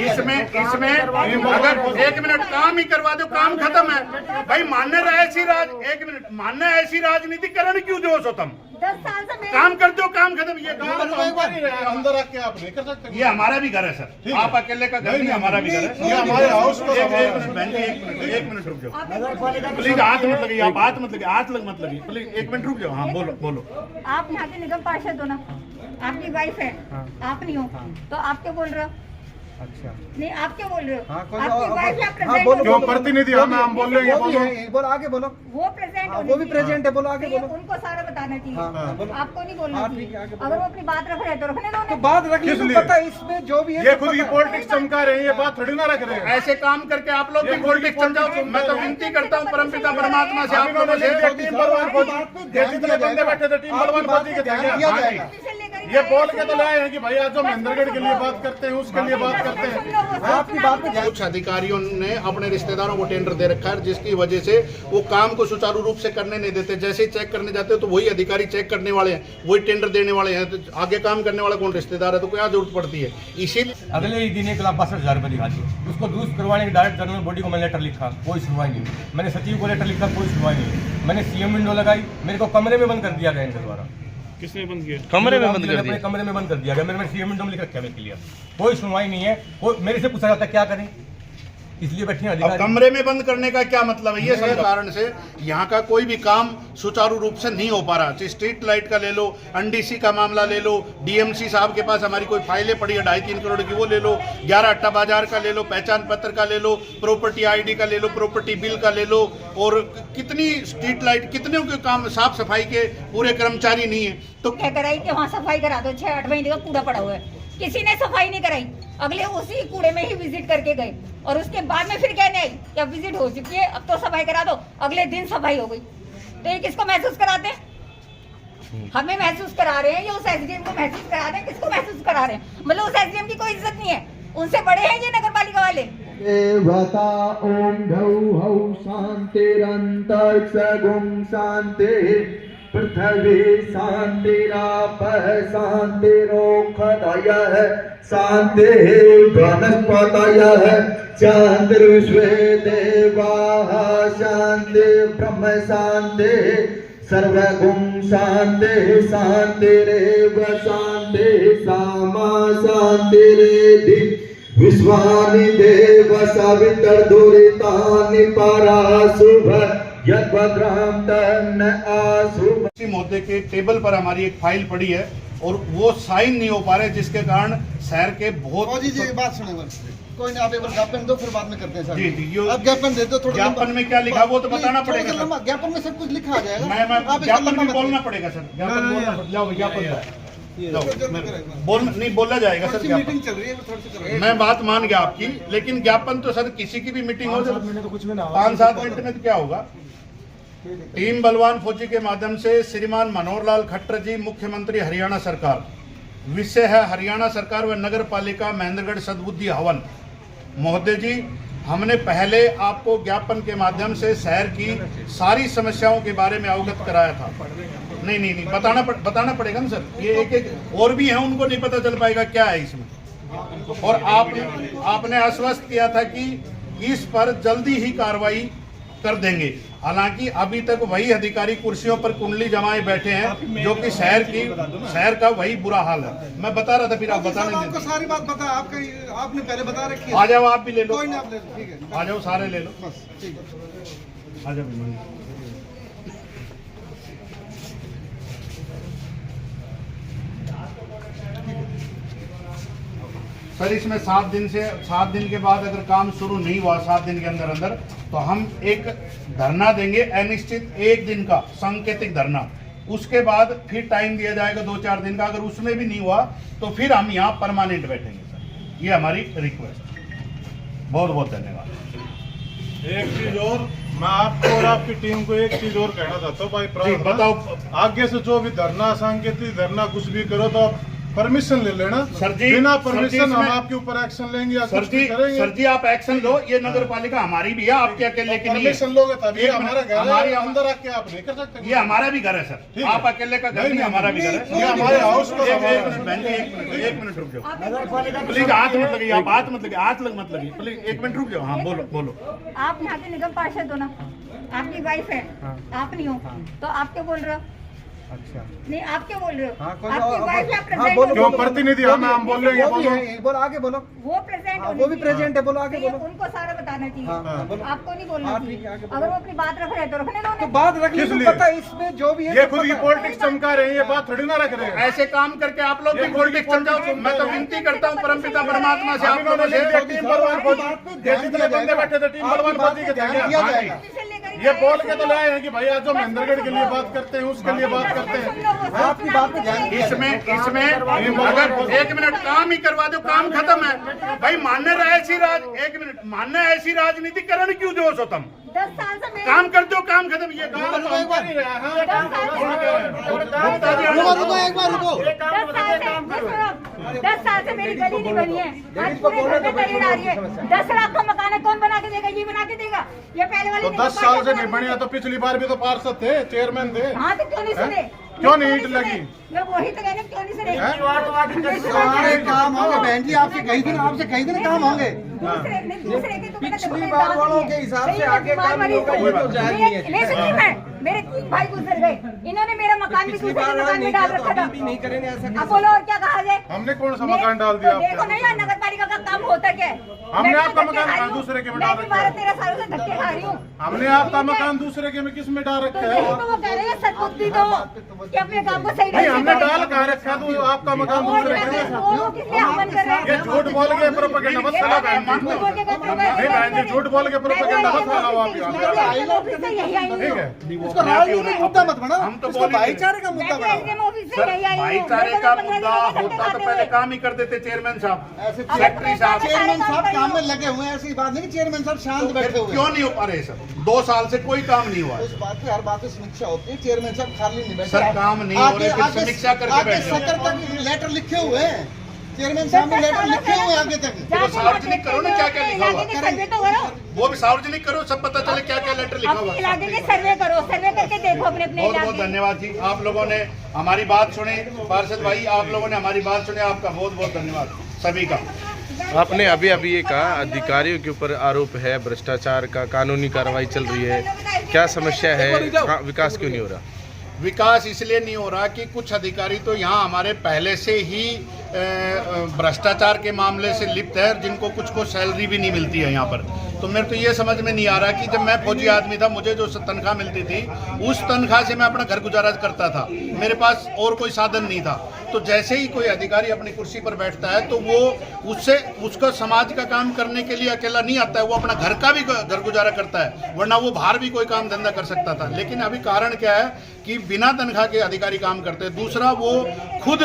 इसमें अगर 1 मिनट काम ही करवा दो, काम खत्म है भाई। मानने रहे ऐसी 1 मिनट मानना ऐसी राजनीतिकरण क्यों जो हो तुम 10 साल से काम करते हो, काम खत्म। ये अंदर आके आप नहीं कर सकते। ये हमारा भी घर है सर, आप अकेले का घर नहीं, हमारा भी घर है। ये हमारे हाउस को एक मिनट रुक जाओ प्लीज, हाथ मत लगिए आप, हाथ मत लगिए, हाथ लग मत लगिए प्लीज, 1 मिनट रुक जाओ। हाँ बोलो। आप यहाँ के निगम पार्षद हो ना, आपकी वाइफ है, आप नहीं हो, तो आप क्या बोल रहे हो? अच्छा नहीं, आप क्या बोल रहे हो? हाँ, आपकी वाइफ या हाँ, प्रेजेंट बोलो, जो प्रतिनिधि हम बोल रहे हैं, बोलो आगे बोलो। वो प्रेजेंट वो भी प्रेजेंट है, बोलो आगे बोलो। उनको सारा बताना चाहिए, हाँ, बोलो। आपको नहीं बोलना हाँ, चाहिए। ठीक है, आगे बोलो। अगर वो अपनी बात रख रहे हैं तो रखने दो तो ना। बात रख ली, किस तो लिए? पता है इसमें जो भी है ये तो खुद ही पता है। पॉलिटिक्स चमका रहे हैं, ये बात थोड़ी ना रख रहे हैं। ऐसे काम करके आप लोग भी पॉलिटिक्स समझाओ। मैं तो विनती करता हूँ परमपिता परमात्मा से, आप लोगों से टीम बलवान फौजी जितने बंदे बैठे थे, टीम बलवान फौजी के थे। ये बोल के तो लाए हैं कि भाई आज जो महेंद्रगढ़ के लिए बात करते हैं, उसके लिए बात करते हैं। आपकी बात में कुछ अधिकारियों ने अपने रिश्तेदारों को टेंडर दे रखा है, जिसकी वजह से वो काम को सुचारू रूप से करने नहीं देते। जैसे ही चेक करने जाते हैं तो वही अधिकारी चेक करने वाले हैं, वही टेंडर देने वाले हैं, तो आगे काम करने वाला कौन? रिश्तेदार है। तो क्या जरूरत पड़ती है? इसीलिए अगले ही दिन 1,62,000 रुपये दिखा दिए। उसको दुरुस्त करवाने के डायरेक्ट जनरल बॉडी को मैंने लेटर लिखा, कोई सुनवाई नहीं। मैंने सचिव को लेटर लिखा, कोई सुनवाई नहीं। मैंने सीएम विंडो लगाई, मेरे को कमरे में बंद कर दिया गया इनके द्वारा। किसने बंद किया? कमरे में बंद कर दिया, कमरे में बंद कर दिया गया। मैंने सीएम विंडो में लिख रखा है क्लियर, कोई सुनवाई नहीं है। मेरे से पूछा जाता है क्या करें, इसलिए बैठे हैं अब अधिकारी। कमरे में बंद करने का क्या मतलब है? ये सब कारण से यहाँ का कोई भी काम सुचारू रूप से नहीं हो पा रहा। चाहे स्ट्रीट लाइट का ले लो, एनडीसी का मामला ले लो, डीएमसी साहब के पास हमारी कोई फाइलें पड़ी है 2.5-3 करोड़ की, वो ले लो, 11 अट्टा बाजार का ले लो, पहचान पत्र का ले लो, प्रॉपर्टी आईडी का ले लो, प्रॉपर्टी बिल का ले लो, और कितनी स्ट्रीट लाइट, कितने के काम, साफ सफाई के पूरे कर्मचारी नहीं है। तो क्या कराई कि वहाँ सफाई करा दो, 6-8 महीने का कूड़ा पड़ा हुआ है, किसी ने सफाई नहीं कराई। अगले उसी कूड़े में ही विजिट करके गए, और उसके बाद में फिर कहने आई कि अब विजिट हो चुकी है, अब तो सफाई करा दो। अगले दिन सफाई हो गई। तो ये किसको महसूस कराते हैं? हमें महसूस करा रहे हैं या उस एसडीएम को महसूस करा रहे हैं? किसको महसूस करा रहे हैं? मतलब उस एसडीएम की कोई इज्जत नहीं है, उनसे बड़े हैं ये नगर पालिका वाले। देवता ओम धौ हौ शांतिरंतरिक्षगुं शांति पृथ्वी शांतिरापः शांतिरोषधयः शांतिः वनस्पतयः चन्द्रविश्वे देवाः शांति ब्रह्म शांतिः सर्वगुं शांतिः शांतिरेव शांतिः सामा शांतिरेधि विश्वानि देव सवितर्दुरितानि पराशुभ यद्भद्रां तन्न आशुभ। इसी मुद्दे के टेबल पर हमारी एक फाइल पड़ी है और वो साइन नहीं हो पा रहे, जिसके कारण शहर के बहुत जी बात सुने कोई नहीं, आप एक बार ज्ञापन दो, फिर बाद में करते हैं सर। जी आप ज्ञापन दे दो थोड़ा। ज्ञापन में क्या लिखा वो तो बताना पड़ेगा सर। ज्ञापन में सब कुछ लिखा आ जाएगा। मैं ज्ञापन भी बोलना पड़ेगा सर, ज्ञापन बोलना नहीं बोला जाएगा सर। मीटिंग चल रही है, थोड़ी सी मैं बात मान गया आपकी, लेकिन ज्ञापन तो सर किसी की भी मीटिंग हो जाए 5-7 मिनट में तो क्या होगा। टीम बलवान फौजी के माध्यम से श्रीमान मनोहर लाल खट्टर जी, मुख्यमंत्री हरियाणा सरकार। विषय है हरियाणा सरकार व नगर पालिका महेंद्रगढ़ सद्बुद्धि हवन। महोदय जी, हमने पहले आपको ज्ञापन के माध्यम से शहर की सारी समस्याओं के बारे में अवगत कराया था। नहीं बताना पड़ेगा ना सर। ये एक और भी है, उनको नहीं पता चल पाएगा क्या है इसमें। और आपने आश्वस्त किया था कि इस पर जल्दी ही कार्रवाई कर देंगे। हालांकि अभी तक वही अधिकारी कुर्सियों पर कुंडली जमाए बैठे हैं, जो कि शहर का वही बुरा हाल है। मैं बता रहा था, फिर आप बताने दें। आपको सारी बात पता है, आपने पहले बता रखी है। आ जाओ, आप भी ले लो। कोई नहीं, आप ले लो, ठीक है। आ जाओ, सारे ले लो, बस ठीक है। आ जाओ। सर इसमें 7 दिन के बाद अगर काम शुरू नहीं हुआ 7 दिन के अंदर तो हम एक धरना देंगे, अनिश्चित 1 दिन का सांकेतिक धरना। उसके बाद फिर टाइम दिया जाएगा 2-4 दिन का। अगर उसमें भी नहीं हुआ तो फिर हम यहाँ परमानेंट बैठेंगे सर। ये हमारी रिक्वेस्ट। बहुत बहुत धन्यवाद। एक चीज और, मैं आपको और आपकी टीम को एक चीज और कहना चाहता हूँ भाई। बताओ। आगे से जो भी धरना, सांकेतिक धरना, कुछ भी करो तो परमिशन ले लेना सर जी, बिना सर जी, परमिशन हम इसमें- आपके ऊपर एक्शन लेंगे या सर कुछ जी, भी करेंगे। सर जी आप एक्शन लो, ये नगर पालिका हमारी भी है, आपके अकेले की नहीं है। परमिशन लोगे तभी एक हमारा मिनट, घर हमारी- है, अंदर आके आप नहीं कर सकते। ये हमारा भी घर है सर, ठीक है। आप अकेले का घर नहीं, हमारा भी घर है। ये हमारे हाउस को एक हमारा- मिनट बहन जी, एक मिनट रुक जाओ प्लीज, हाथ मत लगिए, आप हाथ मत लगिए, हाथ लग मत लगिए प्लीज, एक मिनट रुक जाओ। हाँ बोलो बोलो। आप यहाँ के निगम पार्षद हो ना, आपकी वाइफ है, आप नहीं हो, तो आप क्या बोल रहे हो? अच्छा नहीं, आप क्या बोल रहे हो? हाँ, कोई आपकी और- वाइफ या हाँ, प्रेजेंट बोलो, जो प्रतिनिधि हम बोल रहे हैं वो भी बोलो। है, बोलो आगे बोलो। वो प्रेजेंट हाँ, वो भी प्रेजेंट है, बोलो आगे तो ये बोलो। उनको सारा बताना चाहिए, हाँ, बोलो। आपको नहीं बोलना हाँ, चाहिए। ठीक है, आगे बोलो। अगर वो अपनी बात रख रहे हैं तो रखने दो तो उन्हें। बात रख किस ली, लिए? पता है इसमें जो भी है ये सब खुद की पता है। पॉलिटिक्स चमका रहे हैं, ये बात थोड़ी ना रख रहे हैं। ऐसे काम करके आप लोग भी पॉलिटिक्स समझाओ। मैं तो विनती करता हूँ परमपिता परमात्मा से, आप लोगों से टीम बलवान फौजी ये जितने बंदे बैठे थे टीम बलवान फौजी के थे ध्यान क्या? दिया हाँ जाएगा। जी। लेकर ये बोल के तो ले आए हैं कि भाई आज जो महेंद्रगढ़ के लिए बात करते हैं उसके लिए बात करते हैं। आपकी बात पे ध्यान दिया इसमें अगर एक मिनट काम ही करवा दो, काम खत्म है भाई। मानने रहे ऐसी एक मिनट, मानना ऐसी राजनीति करण क्यों जोश हो तुम? 10 साल से मेरे काम कर दो, काम खत्म। ये काम तो हम कर ही रहे हैं। हाँ, काम तो हम कर रहे हैं। रुको एक बार रुको। 10 साल से मेरी गली नहीं बनी है, आज पूरे घर में दलील आ रही है। 10 लाख का मकान है, कौन बना के देगा? ये बना के देगा? ये पहले वाले तो 10 साल से नहीं बने तो पिछली बार भी तो पार्षद थे, चेयरमैन थे। हाँ तो क्यों नहीं सुने? क्यों नहीं ईंट लगी? मैं वही तो कह रही हूँ, क्यों नहीं सुने? सारे काम होंगे बहन जी, आपसे कही थी ना, आपसे कही थी ना काम होंगे। दूसरे के तो पिछली बार वालों के हिसाब से आगे काम नहीं होगा, ये तो जायज नहीं है। नहीं सुनिए, मैं मेरे 3 भाई गुजर गए, इन्होंने मेरा मकान भी पिछली दूसरे बार के मकान में नहीं डाल किया तो रखा था। अभी भी नहीं करेंगे ऐसा अब कैसे? बोलो और क्या कहा जाए? हमने कौन सा मकान डाल दिया तो देखो आपके? नहीं यार, नगर पालिका का काम होता क्या है? हमने मैं भी आपका धक्के मकान खा रही हूँ। दूसरे के में मैं डाल भी रखा है। 12-13 सालों से धक्के खा रही हूँ। हमने आपका मकान दूसरे के में किस में डाल तो रखा यही है? तो वो कह रहे हैं, सद्बुद्धि दो कि अपने काम को सही नहीं, ढंग से हमने करो। डाल कहा रखा तो आपका मकान और दूसरे के मैं में। वो किस लिए आह्वान कर रहे हैं? ये झूठ बोल के प्रोपेगेंडा मत फैलाओ बहन जी। झूठ बोल के कहते हो, मैं नहीं बहन जी, झूठ बोल के प्रोपेगेंडा मत फैलाओ आप यहाँ। मैं भी एसडीएम ऑफिस से यही आई हूँ। ठीक है। इसको राजनीतिक मुद्दा मत बनाओ, हम तो इसको बोल ही भाईचारे का मुद्दा मैं भी बनाओ। एसडीएम ऑफिस से यही आई हूँ। भाईचारे मैं का तो 15 मुद्दा दिन होता धक्के तो खाते पहले हुए। काम ही कर देते चेयरमैन साहब, ऐसे सेक्रेटरी साहब। चेयरमैन साहब काम में लगे हुए हैं, ऐसी बात नहीं कि चेयरमैन साहब शांत बैठे हुए क्यों हैं। नहीं हो पा रहे सर? 2 साल से कोई काम नहीं हुआ है। उस बात पे हर बात पे समीक्षा होती है, चेयरमैन साहब खाली नहीं बैठे। सर, काम नहीं हो रहे, फिर समीक्षा करके बैठ जाओ। सत्र तक लेटर लिखे हुए हैं, चेयरमैन साहब ने लेटर लिखे हुए हैं आगे तक। तो सार्वजनिक करो ना, क्या-क्या लिखा हुआ है। सर्वे तो करो, वो भी सार्वजनिक करो, सब पता चले क्या क्या लेटर लिखा हुआ अपने है। इलाके के सर्वे करो, सर्वे करके देखो अपने अपने बहुत बहुत इलाके। धन्यवाद जी, आप लोगों ने हमारी बात सुनी। पार्षद भाई, आप लोगों ने हमारी बात सुनी, आपका बहुत बहुत धन्यवाद सभी का। आपने अभी अभी ये कहा अधिकारियों के ऊपर आरोप है भ्रष्टाचार का, कानूनी कार्रवाई चल रही है, क्या समस्या है? विकास क्यों नहीं हो रहा? विकास इसलिए नहीं हो रहा कि कुछ अधिकारी तो यहाँ हमारे पहले से ही भ्रष्टाचार के मामले से लिप्त है, जिनको कुछ को सैलरी भी नहीं मिलती है यहाँ पर। तो मेरे को ये समझ में नहीं आ रहा कि जब मैं फौजी आदमी था, मुझे जो तनख्वाह मिलती थी, उस तनख्वाह से मैं अपना घर गुजारा करता था, मेरे पास और कोई साधन नहीं था। तो जैसे ही कोई अधिकारी अपनी कुर्सी पर बैठता है तो वो उसका समाज का काम करने के लिए अकेला नहीं आता है, वो अपना घर का भी घर गुजारा करता है, वरना वो बाहर भी कोई काम धंधा कर सकता था। लेकिन अभी कारण क्या है कि बिना तनख्वाह के अधिकारी काम करते हैं। दूसरा, वो खुद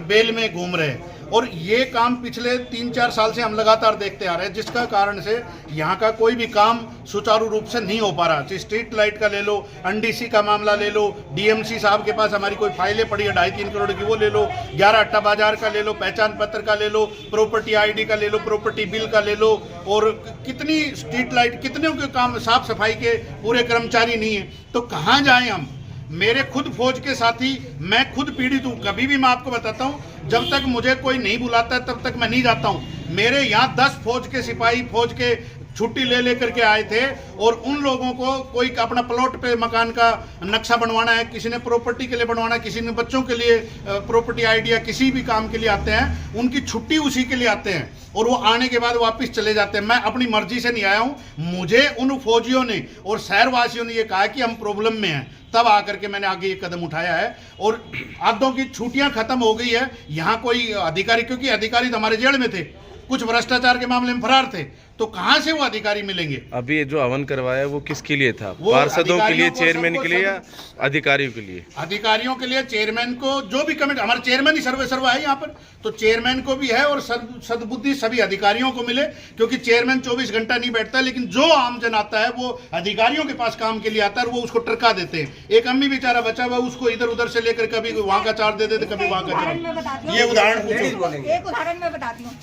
बेल में घूम रहे हैं, और ये काम पिछले 3-4 साल से हम लगातार देखते आ रहे हैं, जिसका कारण से यहाँ का कोई भी काम सुचारू रूप से नहीं हो पा रहा। चाहे स्ट्रीट लाइट का ले लो, एनडीसी का मामला ले लो, डीएमसी साहब के पास हमारी कोई फाइलें पड़ी है 2.5-3 करोड़ की, वो ले लो, 11 अट्टा बाजार का ले लो, पहचान पत्र का ले लो, प्रॉपर्टी आईडी का ले लो, प्रॉपर्टी बिल का ले लो, और कितनी स्ट्रीट लाइट, कितने के काम, साफ सफाई के पूरे कर्मचारी नहीं है। तो कहाँ जाएं हम? मेरे खुद फौज के साथी, मैं खुद पीड़ित हूँ। कभी भी मैं आपको बताता हूँ, जब तक मुझे कोई नहीं बुलाता है तब तक मैं नहीं जाता हूँ। मेरे यहाँ 10 फौज के सिपाही फौज के छुट्टी ले लेकर के आए थे, और उन लोगों को कोई अपना प्लॉट पे मकान का नक्शा बनवाना है, किसी ने प्रॉपर्टी के लिए बनवाना है, किसी ने बच्चों के लिए प्रॉपर्टी आइडिया, किसी भी काम के लिए आते हैं, उनकी छुट्टी उसी के लिए आते हैं, और वो आने के बाद वापस चले जाते हैं। मैं अपनी मर्जी से नहीं आया हूँ, मुझे उन फौजियों ने और शहरवासियों ने ये कहा कि हम प्रॉब्लम में हैं, तब आकर के मैंने आगे ये कदम उठाया है। और आधों की छुट्टियां खत्म हो गई है। यहाँ कोई अधिकारी, क्योंकि अधिकारी तो हमारे जेल में थे, कुछ भ्रष्टाचार के मामले में फरार थे, तो कहाँ से वो अधिकारी मिलेंगे? अभी ये जो हवन करवाया वो किसके लिए था? वो पार्षदों के लिए, अधिकारियों को, चेयरमैन सबको के लिए या सब- अधिकारियों के लिए? अधिकारियों के लिए, चेयरमैन को, जो भी कमेटी, हमारे चेयरमैन ही सर्वे है यहाँ पर, तो चेयरमैन को भी है और सद्बुद्धि सभी अधिकारियों को मिले, क्योंकि चेयरमैन 24 घंटा नहीं बैठता, लेकिन जो आमजन आता है वो अधिकारियों के पास काम के लिए आता है और वो उसको टरका देते हैं। एक अम्मी बेचारा बचा हुआ, उसको इधर उधर से लेकर कभी वहां का चार्ज दे देते, कभी वहां का चार्ज। ये उदाहरण पूछो। एक उदाहरण मैं बताती हूँ।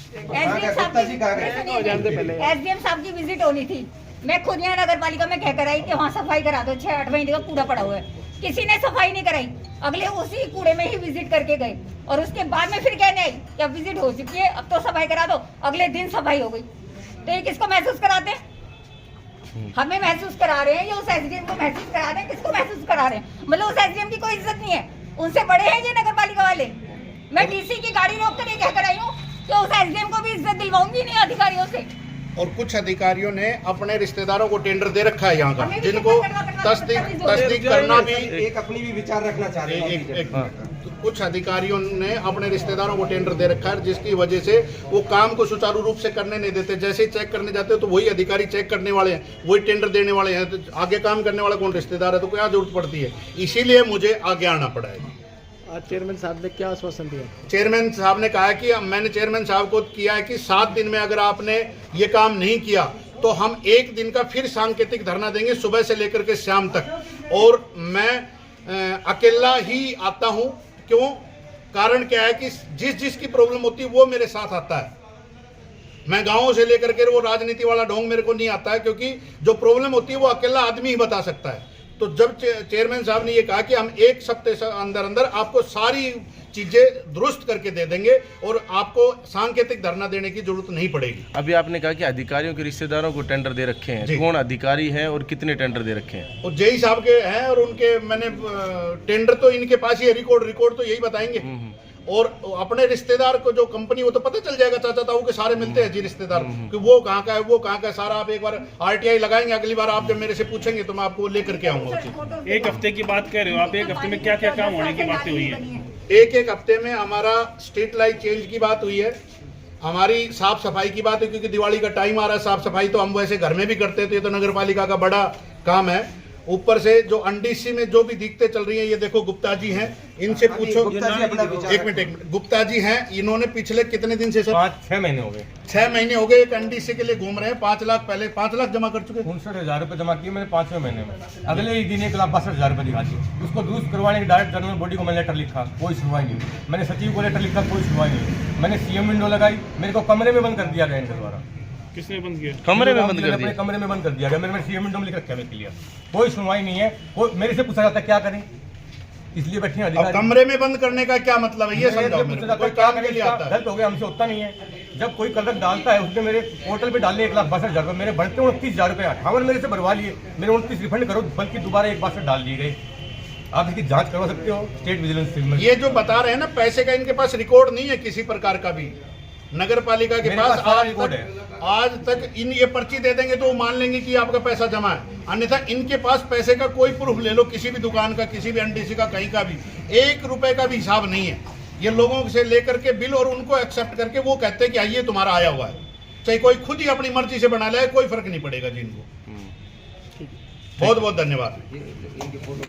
एसडीएम साहब की विजिट होनी थी, मैं खुद यहाँ नगर पालिका में कहकर आई कि वहाँ सफाई करा दो, 6-8 महीने का कूड़ा पड़ा हुआ है, किसी ने सफाई नहीं कराई। अगले उसी कूड़े में ही विजिट करके गए और उसके बाद में फिर कहने आई कि अब विजिट हो चुकी है, अब तो सफाई करा दो। अगले दिन सफाई हो गई। तो ये किसको महसूस कराते हैं? हमें महसूस करा रहे हैं या उस एसडीएम को महसूस करा रहे हैं? किसको महसूस करा रहे हैं? मतलब उस एसडीएम की कोई इज्जत नहीं है, उनसे बड़े हैं ये नगर पालिका वाले। मैं डीसी की गाड़ी रोक कर ये कहकर आई हूँ कि उस एसडीएम को भी इज्जत दिलवाऊंगी नहीं अधिकारियों से। और कुछ अधिकारियों ने अपने रिश्तेदारों को टेंडर दे रखा है यहाँ का, हमें भी जिनको करवा तस्दीक करना भी एक अपनी भी विचार रखना चाह रहे हैं। तो कुछ अधिकारियों ने अपने रिश्तेदारों को टेंडर दे रखा है, जिसकी वजह से वो काम को सुचारू रूप से करने नहीं देते। जैसे ही चेक करने जाते हो तो वही अधिकारी चेक करने वाले हैं, वही टेंडर देने वाले हैं, तो आगे काम करने वाला कौन? रिश्तेदार है। तो क्या जरूरत पड़ती है? इसीलिए मुझे आगे आना पड़ा है। आज चेयरमैन साहब ने क्या आश्वासन दिया? चेयरमैन साहब ने कहा कि मैंने चेयरमैन साहब को किया है कि 7 दिन में अगर आपने ये काम नहीं किया तो हम 1 दिन का फिर सांकेतिक धरना देंगे, सुबह से लेकर के शाम तक। और मैं अकेला ही आता हूँ। क्यों? कारण क्या है कि जिसकी प्रॉब्लम होती है वो मेरे साथ आता है। मैं गाँव से लेकर के वो राजनीति वाला ढोंग मेरे को नहीं आता है, क्योंकि जो प्रॉब्लम होती है वो अकेला आदमी ही बता सकता है। तो जब चेयरमैन साहब ने ये कहा कि हम 1 हफ्ते से अंदर अंदर आपको सारी चीजें दुरुस्त करके दे देंगे और आपको सांकेतिक धरना देने की जरूरत नहीं पड़ेगी। अभी आपने कहा कि अधिकारियों के रिश्तेदारों को टेंडर दे रखे हैं, कौन अधिकारी हैं और कितने टेंडर दे रखे हैं? और जेई साहब के हैं और उनके मैंने टेंडर तो इनके पास ही है, रिकॉर्ड तो यही बताएंगे। और अपने रिश्तेदार को जो कंपनी, वो तो पता चल जाएगा, चाचा ताऊ के सारे मिलते हैं जी रिश्तेदार, कि वो कहाँ का है, वो कहाँ का है, सारा आप एक बार आरटीआई लगाएंगे। अगली बार आप जब मेरे से पूछेंगे तो मैं आपको लेकर के आऊंगा। 1 हफ्ते की बात कह रहे हो आप, 1 हफ्ते में क्या क्या काम होने की बातें हुई है? एक हफ्ते में हमारा स्ट्रीट लाइट चेंज की बात हुई है, हमारी साफ सफाई की बात है, क्योंकि दिवाली का टाइम आ रहा है। साफ सफाई तो हम वैसे घर में भी करते हैं, तो ये तो नगर पालिका का बड़ा काम है। ऊपर से जो अंडीसी में जो भी दिक्कतें चल रही हैं, ये देखो गुप्ता जी हैं, इनसे पूछो। एक मिनट, गुप्ता जी हैं, इन्होंने पिछले कितने दिन से सर? 5-6 महीने हो गए। 6 महीने हो गए एक अंडीसी के लिए घूम रहे हैं। 5 लाख पहले 5 लाख जमा कर चुके। 59,000 रुपये जमा किए मैंने 5वें महीने में। अगले ही दिन 1,62,000 रुपये दिखा दिए। उसको दुरुस्त करवाने की डायरेक्ट जनरल बॉडी को मैंने लेटर लिखा, कोई सुनवाई नहीं। मैंने सचिव को लेटर लिखा, कोई सुनवाई नहीं। मैंने सीएम विंडो लगाई, मेरे को कमरे में बंद कर दिया गया इनके द्वारा। किसने बंद किया? कमरे में बंद कर अपने दिया? कमरे में बंद कर दिया गया। मैंने सीएम विंडो में लिख रखा है क्लियर, कोई सुनवाई नहीं है। वो मेरे से पूछा जाता है क्या करें, इसलिए बैठे हैं अब अधिकारी। कमरे में बंद करने का क्या मतलब है, ये समझाओ मेरे को। कोई काम के लिए आता है? गलत हो गया, हमसे होता नहीं है। जब कोई कलर डालता है, उसने मेरे पोर्टल पे डालने 1,62,000 रुपये, मेरे बढ़ते 29,000 रुपये 58 मेरे से भरवा लिए। मेरे 29 रिफंड करो, बल्कि दोबारा 1,62,000 डाल दिए गए। आप इसकी जांच करवा सकते हो स्टेट विजिलेंस सेल में। ये जो बता रहे हैं ना, पैसे का इनके पास रिकॉर्ड नहीं है किसी प्रकार का भी। नगर पालिका के पास आज तक इन ये पर्ची दे देंगे तो वो मान लेंगे कि आपका पैसा जमा है, अन्यथा इनके पास पैसे का कोई प्रूफ ले लो, किसी भी दुकान का, किसी भी एनडीसी का, कहीं का भी 1 रुपए का भी हिसाब नहीं है। ये लोगों से लेकर के बिल और उनको एक्सेप्ट करके वो कहते हैं कि आइए तुम्हारा आया हुआ है। चाहे कोई खुद ही अपनी मर्जी से बना ले, कोई फर्क नहीं पड़ेगा जी इनको। बहुत बहुत धन्यवाद।